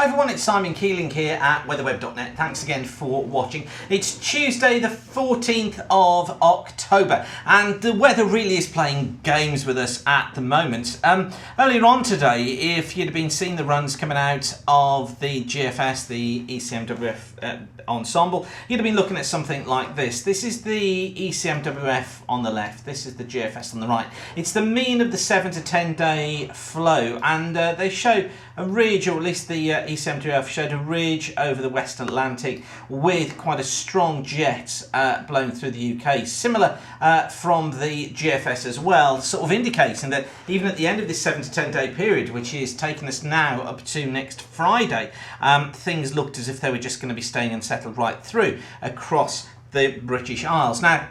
Hi everyone, it's Simon Keeling here at weatherweb.net. Thanks again for watching. It's Tuesday the 14th of October and the weather really is playing games with us at the moment. Earlier on today, if you'd have been seeing the runs coming out of the GFS, the ECMWF ensemble, you'd have been looking at something like this. This is the ECMWF on the left, this is the GFS on the right. It's the mean of the 7 to 10 day flow, and they show a ridge, or at least the ECMWF showed a ridge over the West Atlantic with quite a strong jet blowing through the UK. Similar from the GFS as well, sort of indicating that even at the end of this 7 to 10 day period, which is taking us now up to next Friday, things looked as if they were just going to be staying unsettled right through across the British Isles. Now,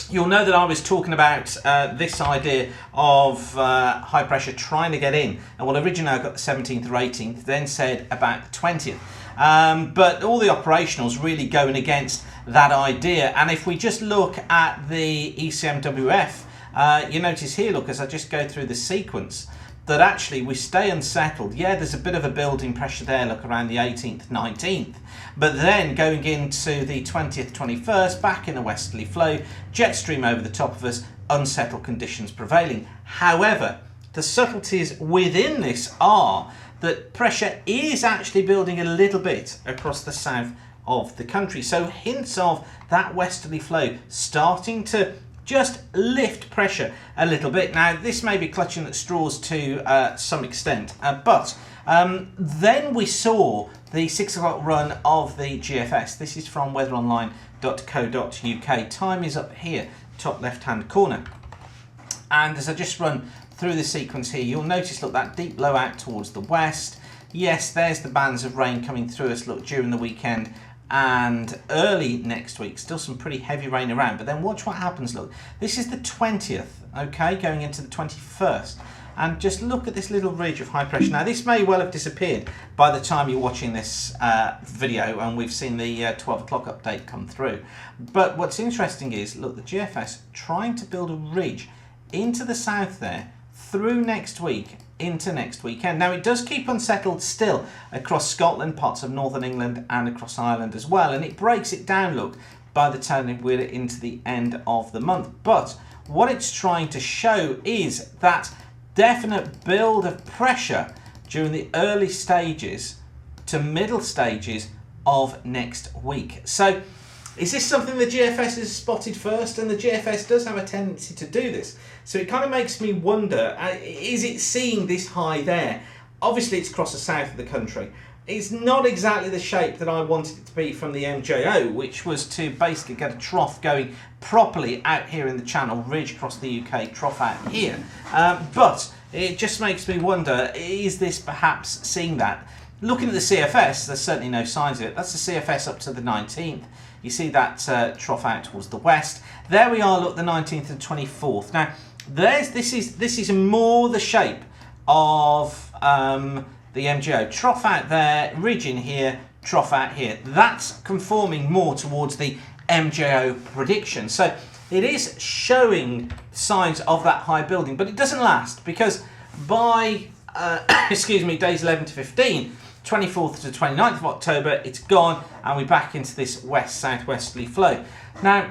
you'll know that I was talking about this idea of high pressure trying to get in, and well, originally I got the 17th or 18th, then said about the 20th. But all the operationals really going against that idea. And if we just look at the ECMWF, you notice here, look, as I just go through the sequence, that actually we stay unsettled. Yeah, there's a bit of a building pressure there, look, around the 18th, 19th. But then going into the 20th, 21st, back in a westerly flow, jet stream over the top of us, unsettled conditions prevailing. However, the subtleties within this are that pressure is actually building a little bit across the south of the country. So hints of that westerly flow starting to just lift pressure a little bit. Now, this may be clutching at straws to some extent, but then we saw the 6 o'clock run of the GFS. This is from weatheronline.co.uk. Time is up here, top left-hand corner. And as I just run through the sequence here, you'll notice, look, that deep blowout towards the west. Yes, there's the bands of rain coming through us, look, during the weekend and early next week. Still some pretty heavy rain around, but then watch what happens. Look, this is the 20th, okay, going into the 21st, and just look at this little ridge of high pressure. Now, this may well have disappeared by the time you're watching this video and we've seen the 12 o'clock update come through. But what's interesting is, look, the GFS trying to build a ridge into the south there through next week into next weekend. Now, it does keep unsettled still across Scotland, parts of northern England and across Ireland as well, and it breaks it down, look, by the time we're into the end of the month. But what it's trying to show is that definite build of pressure during the early stages to middle stages of next week. So is this something the GFS has spotted first? And the GFS does have a tendency to do this. So it kind of makes me wonder, is it seeing this high there? Obviously it's across the south of the country. It's not exactly the shape that I wanted it to be from the MJO, which was to basically get a trough going properly out here in the Channel, ridge across the UK, trough out here. But it just makes me wonder, is this perhaps seeing that? Looking at the CFS, there's certainly no signs of it. That's the CFS up to the 19th. You see that trough out towards the west. There we are, look, the 19th and 24th. Now, this is more the shape of the MJO. Trough out there, ridge in here, trough out here. That's conforming more towards the MJO prediction. So it is showing signs of that high building, but it doesn't last, because by, excuse me, days 11 to 15, 24th to 29th of October, it's gone, and we're back into this west-southwesterly flow. Now,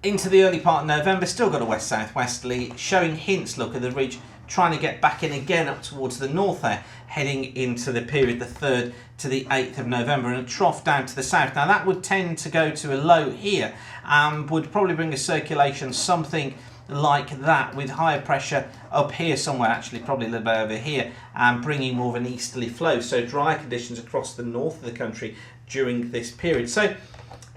into the early part of November, still got a west-southwesterly, showing hints, look, at the ridge trying to get back in again up towards the north there, heading into the period the 3rd to the 8th of November, and a trough down to the south. Now, that would tend to go to a low here, and would probably bring a circulation something like that, with higher pressure up here somewhere, actually probably a little bit over here, and bringing more of an easterly flow, so dry conditions across the north of the country during this period. So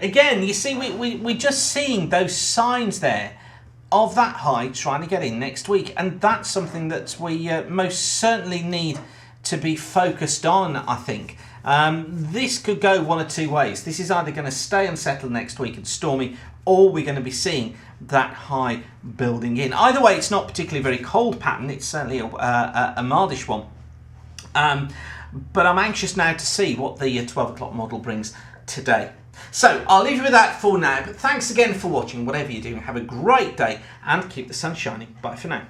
again, you see, we're just seeing those signs there of that high trying to get in next week, and that's something that we most certainly need to be focused on, I think. This could go one of two ways. This is either going to stay unsettled next week and stormy, or we're going to be seeing that high building in. Either way, it's not particularly very cold pattern. It's certainly a mildish one. But I'm anxious now to see what the 12 o'clock model brings today. So I'll leave you with that for now. But thanks again for watching. Whatever you do, have a great day and keep the sun shining. Bye for now.